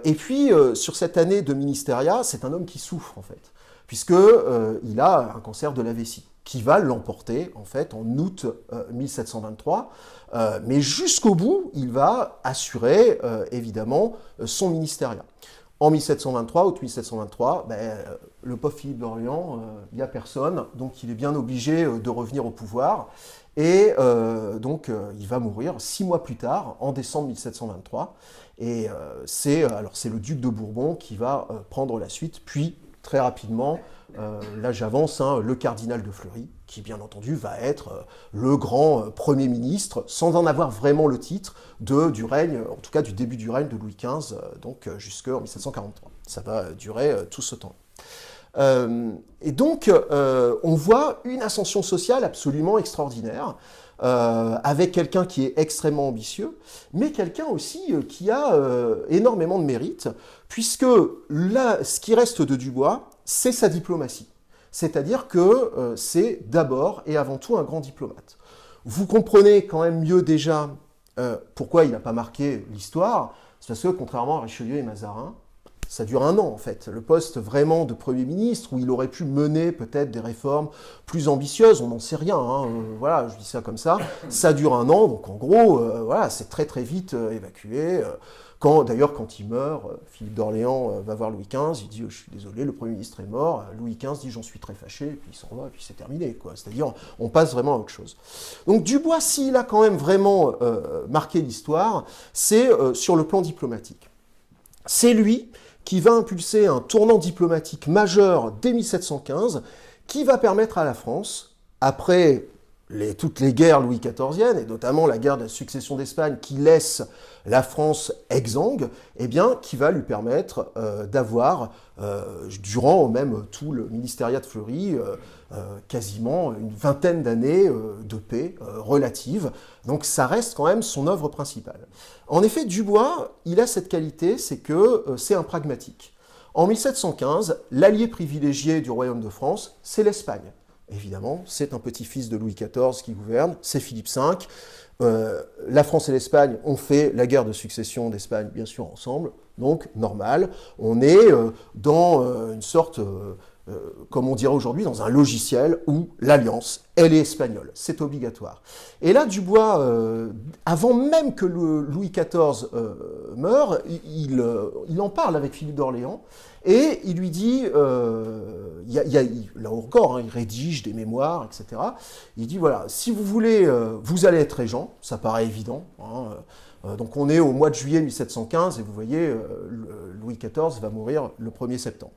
Et puis, sur cette année de ministériat, c'est un homme qui souffre, en fait, puisqu'il a un cancer de la vessie, qui va l'emporter, en fait, en août 1723. Mais jusqu'au bout, il va assurer, évidemment, son ministériat. En 1723, août 1723, le pauvre Philippe d'Orléans, il n'y a personne, donc il est bien obligé de revenir au pouvoir. Et donc, il va mourir 6 mois plus tard, en décembre 1723. Et c'est le duc de Bourbon qui va prendre la suite, puis, très rapidement, là j'avance, le cardinal de Fleury, qui bien entendu va être le grand Premier ministre, sans en avoir vraiment le titre, du règne, en tout cas du début du règne de Louis XV, donc jusqu'en 1743. Ça va durer tout ce temps. Et donc, on voit une ascension sociale absolument extraordinaire, avec quelqu'un qui est extrêmement ambitieux, mais quelqu'un aussi qui a énormément de mérite, puisque là, ce qui reste de Dubois, c'est sa diplomatie. C'est-à-dire que c'est d'abord et avant tout un grand diplomate. Vous comprenez quand même mieux déjà pourquoi il n'a pas marqué l'histoire. C'est parce que, contrairement à Richelieu et Mazarin, ça dure 1 an en fait. Le poste vraiment de Premier ministre, où il aurait pu mener peut-être des réformes plus ambitieuses, on n'en sait rien, voilà, je dis ça comme ça, ça dure 1 an, donc en gros, voilà, c'est très très vite évacué. D'ailleurs, quand il meurt, Philippe d'Orléans va voir Louis XV, il dit « Je suis désolé, le Premier ministre est mort ». Louis XV dit « J'en suis très fâché », et puis il s'en va, et puis c'est terminé, quoi. C'est-à-dire, on passe vraiment à autre chose. Donc Dubois, s'il a quand même vraiment marqué l'histoire, c'est sur le plan diplomatique. C'est lui qui va impulser un tournant diplomatique majeur dès 1715, qui va permettre à la France après toutes les guerres Louis XIViennes, et notamment la guerre de la succession d'Espagne, qui laisse la France exsangue, eh bien, qui va lui permettre d'avoir, durant même tout le ministériat de Fleury, quasiment une vingtaine d'années de paix relative. Donc ça reste quand même son œuvre principale. En effet, Dubois, il a cette qualité, c'est que c'est un pragmatique. En 1715, l'allié privilégié du royaume de France, c'est l'Espagne. Évidemment, c'est un petit-fils de Louis XIV qui gouverne, c'est Philippe V. La France et l'Espagne ont fait la guerre de succession d'Espagne, bien sûr, ensemble, donc normal. On est dans une sorte, comme on dirait aujourd'hui, dans un logiciel où l'alliance, elle est espagnole, c'est obligatoire. Et là, Dubois, avant même que Louis XIV meure, il en parle avec Philippe d'Orléans, et il lui dit, là encore, il rédige des mémoires, etc. Il dit, voilà, si vous voulez, vous allez être régent, ça paraît évident. Donc on est au mois de juillet 1715, et vous voyez, Louis XIV va mourir le 1er septembre.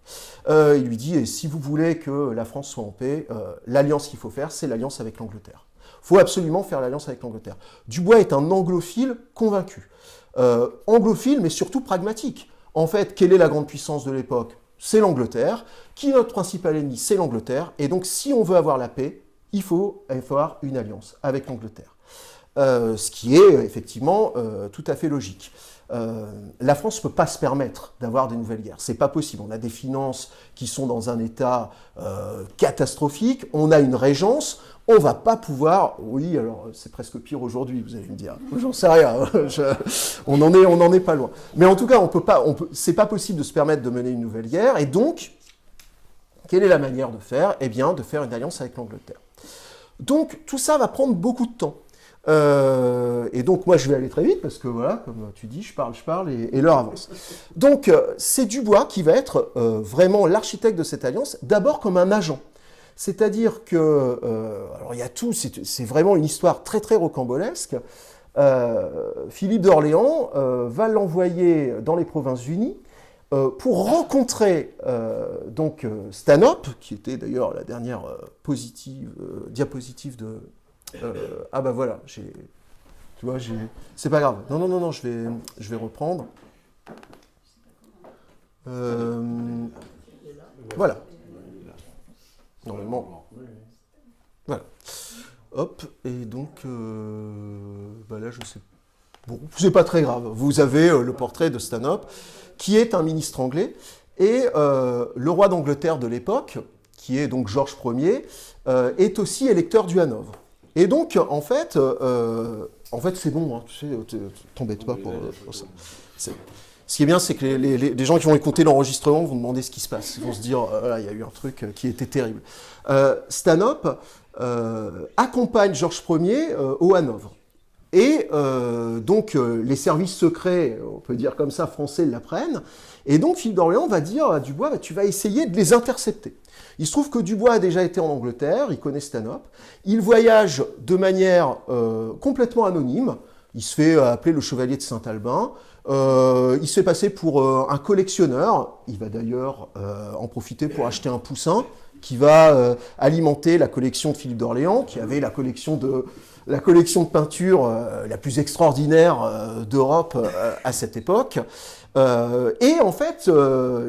Il lui dit, et si vous voulez que la France soit en paix, l'alliance qu'il faut faire, c'est l'alliance avec l'Angleterre. Il faut absolument faire l'alliance avec l'Angleterre. Dubois est un anglophile convaincu. Anglophile, mais surtout pragmatique. En fait, quelle est la grande puissance de l'époque? C'est l'Angleterre. Qui est notre principal ennemi? C'est l'Angleterre. Et donc, si on veut avoir la paix, il faut avoir une alliance avec l'Angleterre. Ce qui est effectivement tout à fait logique. La France ne peut pas se permettre d'avoir des nouvelles guerres. C'est pas possible. On a des finances qui sont dans un état catastrophique. On a une régence. On va pas pouvoir. Oui, alors c'est presque pire aujourd'hui, vous allez me dire. J'en sais rien. On en est pas loin. Mais en tout cas, c'est pas possible de se permettre de mener une nouvelle guerre. Et donc, quelle est la manière de faire? Eh bien, de faire une alliance avec l'Angleterre. Donc, tout ça va prendre beaucoup de temps. Et donc moi je vais aller très vite parce que voilà, comme tu dis, je parle et l'heure avance. Donc c'est Dubois qui va être vraiment l'architecte de cette alliance, d'abord comme un agent. C'est-à-dire que, alors il y a tout, c'est vraiment une histoire très très rocambolesque. Philippe d'Orléans va l'envoyer dans les Provinces-Unies pour rencontrer donc Stanhope, qui était d'ailleurs la dernière diapositive de... ah bah voilà, c'est pas grave. Non, je vais reprendre. Voilà. Normalement. Voilà. Hop, et donc, bah là je sais. Bon, c'est pas très grave. Vous avez le portrait de Stanhope, qui est un ministre anglais, et le roi d'Angleterre de l'époque, qui est donc Georges Ier, est aussi électeur du Hanovre. Et donc, en fait, c'est bon, hein, tu sais, t'embête pas pour ça. Ce qui est bien, c'est que les gens qui vont écouter l'enregistrement vont demander ce qui se passe. Ils vont se dire, voilà, il y a eu un truc qui était terrible. Stanhope accompagne Georges Ier au Hanovre. Et donc, les services secrets, on peut dire comme ça, français l'apprennent. Et donc, Philippe d'Orléans va dire à Dubois, bah, tu vas essayer de les intercepter. Il se trouve que Dubois a déjà été en Angleterre, il connaît Stanhope. Il voyage de manière complètement anonyme. Il se fait appeler le chevalier de Saint-Albin. Il se fait passer pour un collectionneur. Il va d'ailleurs en profiter pour acheter un poussin qui va alimenter la collection de Philippe d'Orléans, qui avait la collection de peinture la plus extraordinaire d'Europe à cette époque. Et en fait,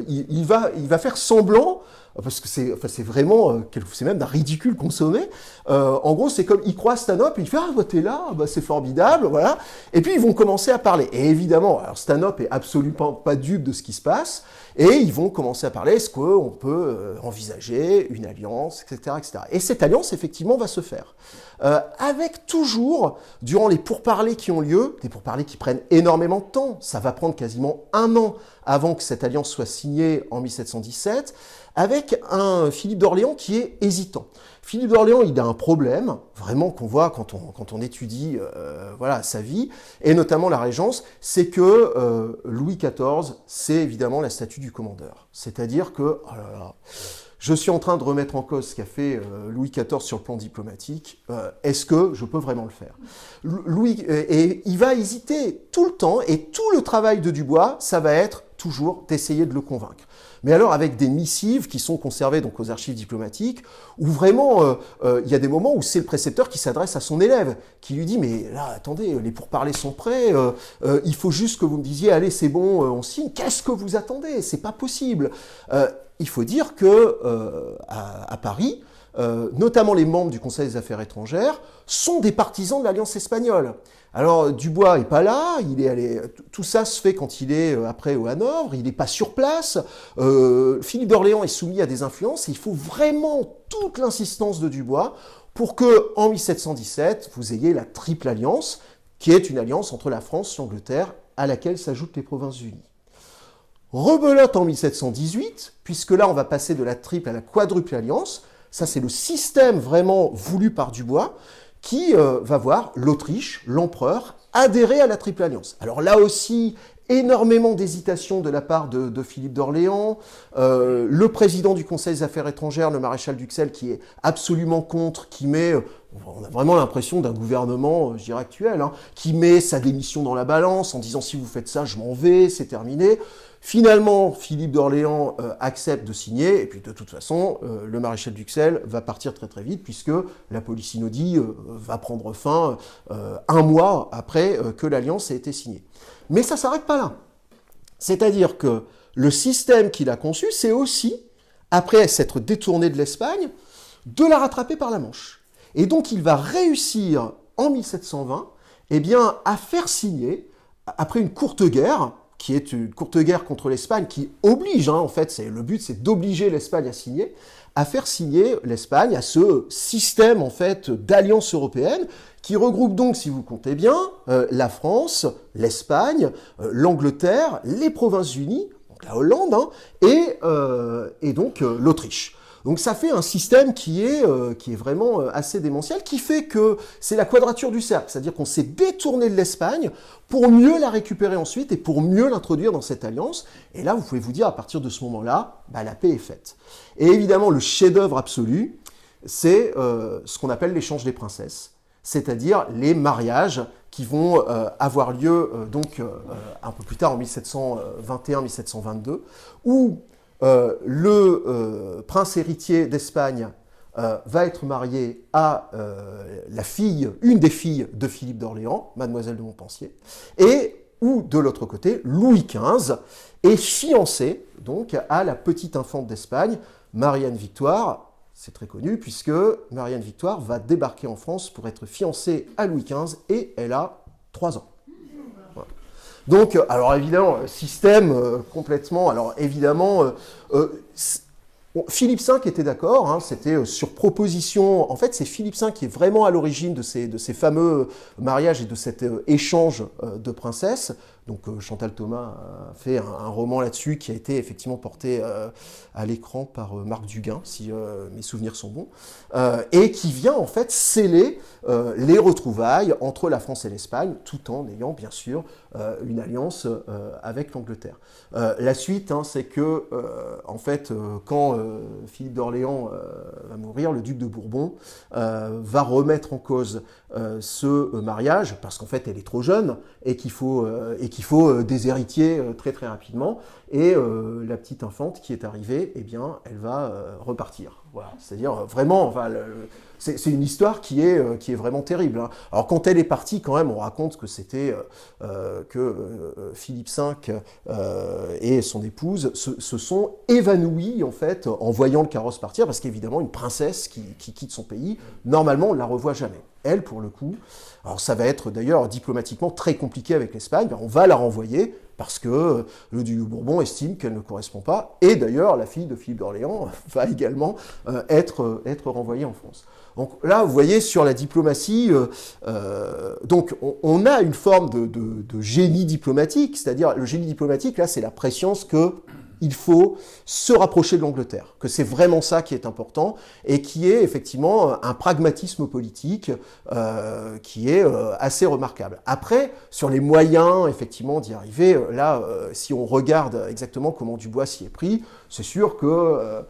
il va faire semblant, parce que c'est vraiment, c'est même d'un ridicule consommé. En gros, c'est comme, il croise Stanhope, il fait « Ah, bah, t'es là, bah, c'est formidable, voilà ». Et puis, ils vont commencer à parler. Et évidemment, alors Stanhope est absolument pas dupe de ce qui se passe, et ils vont commencer à parler, est-ce qu'on peut envisager une alliance, etc., etc. Et cette alliance, effectivement, va se faire. Avec toujours, durant les pourparlers qui ont lieu, des pourparlers qui prennent énormément de temps, ça va prendre quasiment 1 an avant que cette alliance soit signée en 1717, avec un Philippe d'Orléans qui est hésitant. Philippe d'Orléans, il a un problème, vraiment qu'on voit quand on étudie voilà, sa vie, et notamment la régence, c'est que Louis XIV, c'est évidemment la statue du commandeur. C'est-à-dire que, oh là là, je suis en train de remettre en cause ce qu'a fait Louis XIV sur le plan diplomatique. Est-ce que je peux vraiment le faire? Et il va hésiter tout le temps, et tout le travail de Dubois, ça va être toujours d'essayer de le convaincre. Mais alors avec des missives qui sont conservées donc aux archives diplomatiques, où vraiment il y a des moments où c'est le précepteur qui s'adresse à son élève, qui lui dit mais là attendez, les pourparlers sont prêts, il faut juste que vous me disiez allez c'est bon, on signe. Qu'est-ce que vous attendez? C'est pas possible. Il faut dire que à Paris, notamment les membres du Conseil des Affaires étrangères, sont des partisans de l'Alliance espagnole. Alors Dubois est pas là, il est allé, tout ça se fait quand il est après au Hanovre, il n'est pas sur place. Philippe d'Orléans est soumis à des influences et il faut vraiment toute l'insistance de Dubois pour que en 1717 vous ayez la Triple Alliance, qui est une alliance entre la France, l'Angleterre, à laquelle s'ajoutent les Provinces-Unies. Rebelote en 1718, puisque là on va passer de la triple à la quadruple alliance. Ça c'est le système vraiment voulu par Dubois, qui va voir l'Autriche, l'empereur, adhérer à la Triple Alliance. Alors là aussi, énormément d'hésitation de la part de Philippe d'Orléans, le président du Conseil des Affaires étrangères, le maréchal d'Uxelles, qui est absolument contre, qui met, on a vraiment l'impression d'un gouvernement, je dirais actuel, hein, qui met sa démission dans la balance en disant si vous faites ça, je m'en vais, c'est terminé. Finalement, Philippe d'Orléans accepte de signer, et puis de toute façon, le maréchal d'Uxelles va partir très très vite, puisque la polysynodie va prendre fin un mois après que l'alliance a été signée. Mais ça ne s'arrête pas là. C'est-à-dire que le système qu'il a conçu, c'est aussi, après s'être détourné de l'Espagne, de la rattraper par la Manche. Et donc il va réussir, en 1720, eh bien, à faire signer, après une courte guerre, qui est une courte guerre contre l'Espagne, qui oblige, en fait, le but c'est d'obliger l'Espagne à faire signer l'Espagne à ce système, en fait, d'alliance européenne, qui regroupe donc, si vous comptez bien, la France, l'Espagne, l'Angleterre, les Provinces-Unies, donc la Hollande, hein, et donc l'Autriche. Donc ça fait un système qui est vraiment assez démentiel, qui fait que c'est la quadrature du cercle, c'est-à-dire qu'on s'est détourné de l'Espagne pour mieux la récupérer ensuite et pour mieux l'introduire dans cette alliance. Et là, vous pouvez vous dire, à partir de ce moment-là, la paix est faite. Et évidemment, le chef-d'œuvre absolu, c'est ce qu'on appelle l'échange des princesses, c'est-à-dire les mariages qui vont avoir lieu un peu plus tard, en 1721-1722, où le prince héritier d'Espagne va être marié à une des filles de Philippe d'Orléans, mademoiselle de Montpensier, et où, de l'autre côté, Louis XV est fiancé donc à la petite infante d'Espagne, Marianne Victoire. C'est très connu, puisque Marianne Victoire va débarquer en France pour être fiancée à Louis XV, et elle a 3 ans. Voilà. Donc, alors évidemment, système complètement... Alors évidemment, Philippe V était d'accord, hein, c'était sur proposition... En fait, c'est Philippe V qui est vraiment à l'origine de ces fameux mariages et de cet échange de princesses. Donc Chantal Thomas a fait un roman là-dessus qui a été effectivement porté à l'écran par Marc Duguin, si mes souvenirs sont bons, et qui vient en fait sceller les retrouvailles entre la France et l'Espagne, tout en ayant bien sûr une alliance avec l'Angleterre. La suite, hein, c'est que en fait, quand Philippe d'Orléans va mourir, le duc de Bourbon va remettre en cause ce mariage, parce qu'en fait elle est trop jeune et qu'il faut des héritiers très très rapidement, et la petite infante qui est arrivée, eh bien elle va repartir. Voilà. C'est-à-dire vraiment, enfin, c'est une histoire qui est vraiment terrible, hein. Alors quand elle est partie, quand même, on raconte que c'était Philippe V et son épouse se sont évanouis en fait en voyant le carrosse partir, parce qu'évidemment une princesse qui quitte son pays, normalement on ne la revoit jamais. Elle, pour le coup, alors ça va être d'ailleurs diplomatiquement très compliqué avec l'Espagne, on va la renvoyer parce que le duc de Bourbon estime qu'elle ne correspond pas, et d'ailleurs la fille de Philippe d'Orléans va également être renvoyée en France. Donc là, vous voyez, sur la diplomatie, donc on a une forme de génie diplomatique, c'est-à-dire le génie diplomatique, là, c'est la prescience qu'il faut se rapprocher de l'Angleterre, que c'est vraiment ça qui est important, et qui est effectivement un pragmatisme politique qui est assez remarquable. Après, sur les moyens, effectivement, d'y arriver, là, si on regarde exactement comment Dubois s'y est pris, c'est sûr que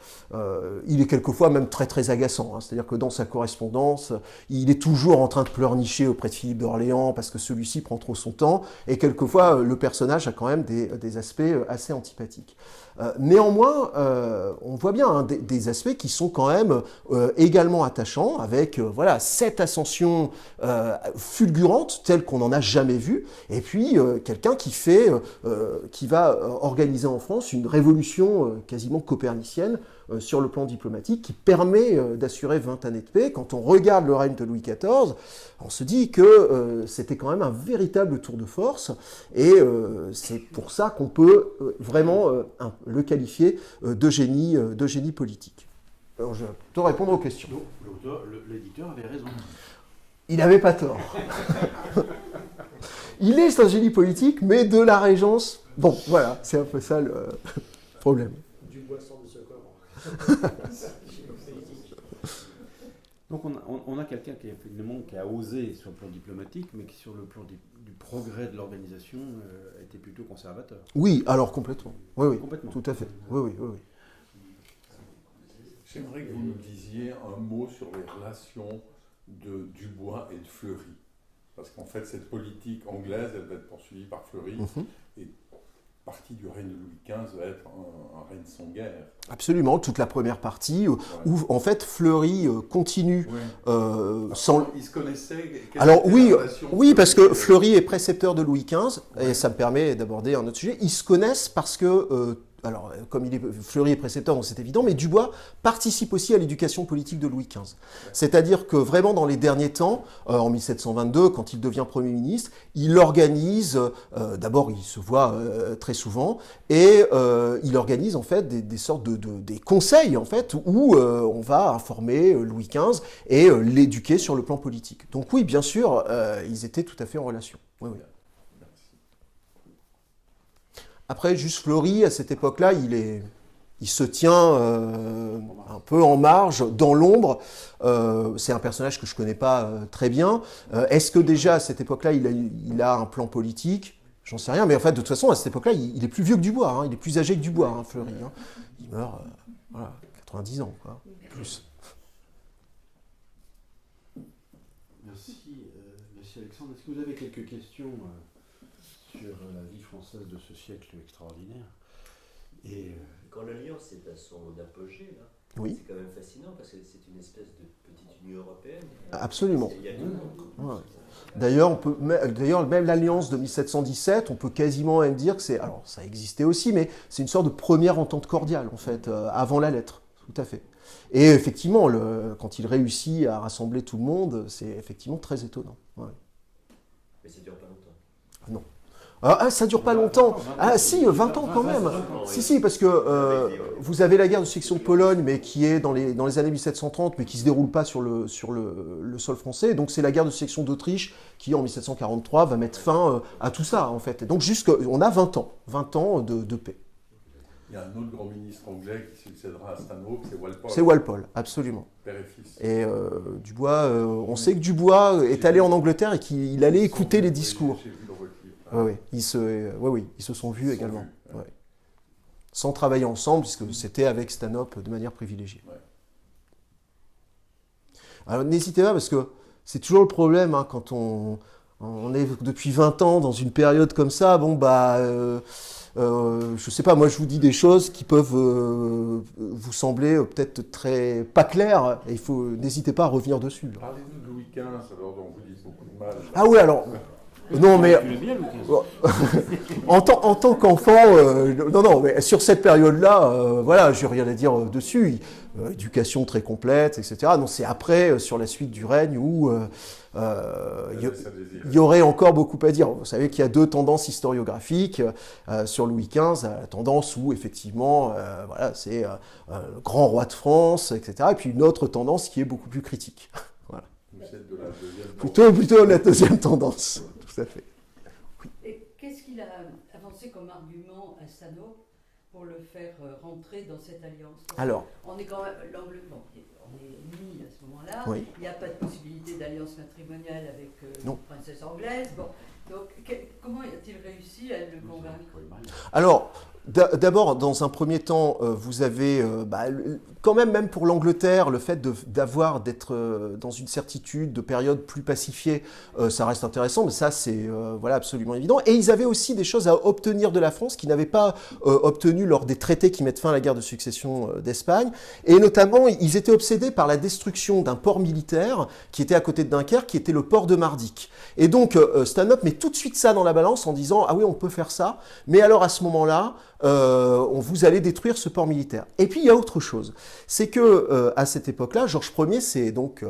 il est quelquefois même très très agaçant. Hein. C'est-à-dire que dans sa correspondance, il est toujours en train de pleurnicher auprès de Philippe d'Orléans parce que celui-ci prend trop son temps. Et quelquefois, le personnage a quand même des aspects assez antipathiques. Néanmoins, on voit bien hein, des aspects qui sont quand même également attachants, avec voilà cette ascension fulgurante telle qu'on n'en a jamais vu, et puis quelqu'un qui va organiser en France une révolution quasiment copernicienne sur le plan diplomatique qui permet d'assurer 20 années de paix. Quand on regarde le règne de Louis XIV, on se dit que c'était quand même un véritable tour de force, et c'est pour ça qu'on peut vraiment le qualifier de génie politique. Alors je te répondre aux questions. Donc l'éditeur avait raison. Il n'avait pas tort. Il est un génie politique, mais de la Régence. Bon, voilà, c'est un peu ça le problème. Du bois sort de ce corps. Donc on a quelqu'un qui a osé sur le plan diplomatique, mais qui sur le plan du progrès de l'organisation était plutôt conservateur. Oui, alors complètement. Oui, Complètement. tout à fait. Oui. J'aimerais que vous nous disiez un mot sur les relations de Dubois et de Fleury. Parce qu'en fait, cette politique anglaise, elle va être poursuivie par Fleury, et partie du règne de Louis XV va être un règne sans guerre. Absolument, toute la première partie, où en fait Fleury continue sans... Ils se connaissaient. Alors oui, parce que Fleury est précepteur de Louis XV, et ça me permet d'aborder un autre sujet. Ils se connaissent parce que... alors, comme Fleury est précepteur, donc c'est évident, mais Dubois participe aussi à l'éducation politique de Louis XV. C'est-à-dire que vraiment dans les derniers temps, en 1722, quand il devient Premier ministre, il organise, d'abord il se voit très souvent, et il organise en fait des sortes des conseils en fait, où on va informer Louis XV et l'éduquer sur le plan politique. Donc oui, bien sûr, ils étaient tout à fait en relation. Oui. Après, juste Fleury, à cette époque-là, il se tient un peu en marge, dans l'ombre. C'est un personnage que je ne connais pas très bien. Est-ce que déjà, à cette époque-là, il a un plan politique ? J'en sais rien. Mais en fait, de toute façon, à cette époque-là, il est plus vieux que Dubois. Hein, il est plus âgé que Dubois, hein, Fleury. Hein. Il meurt, 90 ans, quoi, plus. Merci Alexandre. Est-ce que vous avez quelques questions sur la vie française de ce siècle extraordinaire? Et quand l'Alliance est à son apogée, là, oui. C'est quand même fascinant parce que c'est une espèce de petite Union européenne. Absolument. Il y a tout le monde. Ouais. D'ailleurs, même l'Alliance de 1717, on peut quasiment même dire que c'est... Alors, ça existait aussi, mais c'est une sorte de première entente cordiale, en fait, avant la lettre. Tout à fait. Et effectivement, quand il réussit à rassembler tout le monde, c'est effectivement très étonnant. Ouais. Mais ça ne dure pas longtemps. Non. Ça dure pas longtemps. Ah si, 20 ans quand même. Si, parce que vous avez la guerre de sécession de Pologne, mais qui est dans les années 1730, mais qui se déroule pas sur le sol français. Donc c'est la guerre de sécession d'Autriche qui, en 1743, va mettre fin à tout ça, en fait. Et donc on a 20 ans de paix. Il y a un autre grand ministre anglais qui succédera à Stanhope, c'est Walpole. C'est Walpole, absolument. Père et fils. Et Dubois, on sait que Dubois est allé en Angleterre et qu'il allait écouter les discours. J'ai vu le recueil. Oui, ils se sont vus également. Ouais. Sans travailler ensemble, puisque c'était avec Stanhope de manière privilégiée. Ouais. Alors n'hésitez pas, parce que c'est toujours le problème, hein, quand on est depuis 20 ans dans une période comme ça, je sais pas, moi je vous dis des choses qui peuvent vous sembler peut-être très pas claires, et n'hésitez pas à revenir dessus. Parlez-nous de Louis XV, alors dont vous dites beaucoup de mal. Ah oui, alors... Non, mais en tant qu'enfant, non, mais sur cette période-là, voilà, j'ai rien à dire dessus. Éducation très complète, etc. Non, c'est après, sur la suite du règne, où il y aurait encore beaucoup à dire. Vous savez qu'il y a deux tendances historiographiques sur Louis XV. La tendance où, effectivement, voilà, c'est le grand roi de France, etc. Et puis une autre tendance qui est beaucoup plus critique. Voilà. Vous êtes de la deuxième Plutôt la deuxième tendance. Tout à fait. Oui. Et qu'est-ce qu'il a avancé comme argument à Stanhope pour le faire rentrer dans cette alliance? Alors, on est quand même on est unis à ce moment-là. Oui. Il n'y a pas de possibilité d'alliance matrimoniale avec Non. une princesse anglaise. Bon, Donc, comment a-t-il réussi à le convaincre? Alors, d'abord, dans un premier temps, vous avez, quand même pour l'Angleterre, le fait d'être dans une certitude de période plus pacifiée, ça reste intéressant, mais ça, c'est absolument évident. Et ils avaient aussi des choses à obtenir de la France qu'ils n'avaient pas obtenues lors des traités qui mettent fin à la guerre de succession d'Espagne. Et notamment, ils étaient obsédés par la destruction d'un port militaire qui était à côté de Dunkerque, qui était le port de Mardyck. Et donc, Stanhope met tout de suite ça dans la balance en disant « Ah oui, on peut faire ça, mais alors à ce moment-là, vous allez détruire ce port militaire. » Et puis il y a autre chose, c'est que à cette époque-là, Georges Ier, c'est donc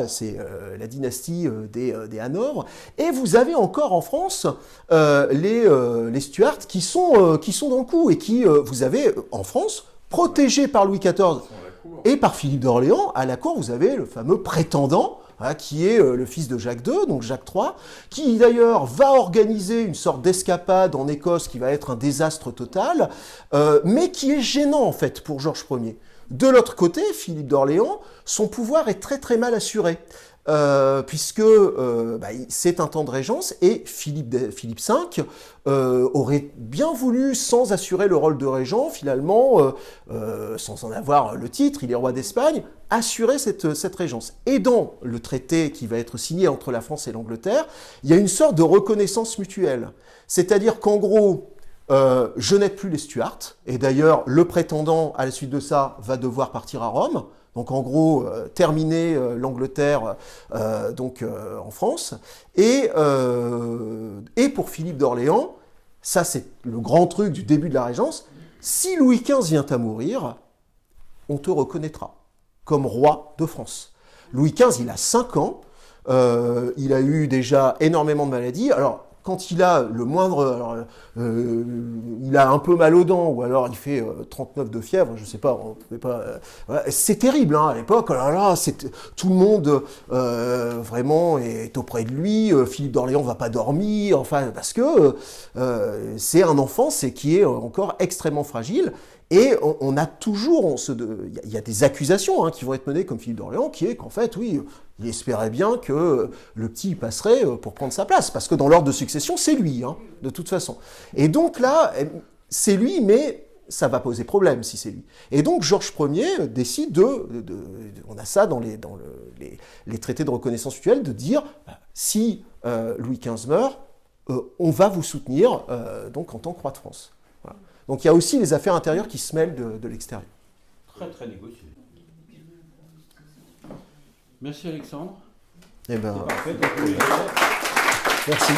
c'est la dynastie des Hanovre, et vous avez encore en France les Stuarts qui sont dans le coup et qui vous avez en France protégés par Louis XIV et par Philippe d'Orléans. À la cour, vous avez le fameux prétendant, qui est le fils de Jacques II, donc Jacques III, qui d'ailleurs va organiser une sorte d'escapade en Écosse qui va être un désastre total, mais qui est gênant en fait pour Georges Ier. De l'autre côté, Philippe d'Orléans, son pouvoir est très très mal assuré. Puisque c'est un temps de régence et Philippe V aurait bien voulu, sans assurer le rôle de régent, finalement, sans en avoir le titre, il est roi d'Espagne, assurer cette régence. Et dans le traité qui va être signé entre la France et l'Angleterre, il y a une sorte de reconnaissance mutuelle. C'est-à-dire qu'en gros, je n'aide plus les Stuarts, et d'ailleurs, le prétendant, à la suite de ça, va devoir partir à Rome. Donc en gros, terminer l'Angleterre en France. Et pour Philippe d'Orléans, ça c'est le grand truc du début de la Régence, si Louis XV vient à mourir, on te reconnaîtra comme roi de France. Louis XV, il a 5 ans, il a eu déjà énormément de maladies. Alors, quand il a le moindre... il a un peu mal aux dents, ou alors il fait 39 de fièvre, je sais pas, c'est terrible, hein, à l'époque, oh là là, tout le monde vraiment est auprès de lui, Philippe d'Orléans va pas dormir, enfin, parce que c'est un enfant qui est encore extrêmement fragile, et on a toujours, il y a des accusations qui vont être menées comme Philippe d'Orléans, qui est qu'en fait, oui, il espérait bien que le petit passerait pour prendre sa place, parce que dans l'ordre de succession, c'est lui, de toute façon. Et donc là, c'est lui, mais ça va poser problème si c'est lui. Et donc Georges Ier décide on a ça dans les traités de reconnaissance mutuelle, de dire, si Louis XV meurt, on va vous soutenir donc en tant que roi de France. Voilà. Donc il y a aussi les affaires intérieures qui se mêlent de l'extérieur. Très très négocié. Merci Alexandre. Eh ben, c'est parfait, donc, merci.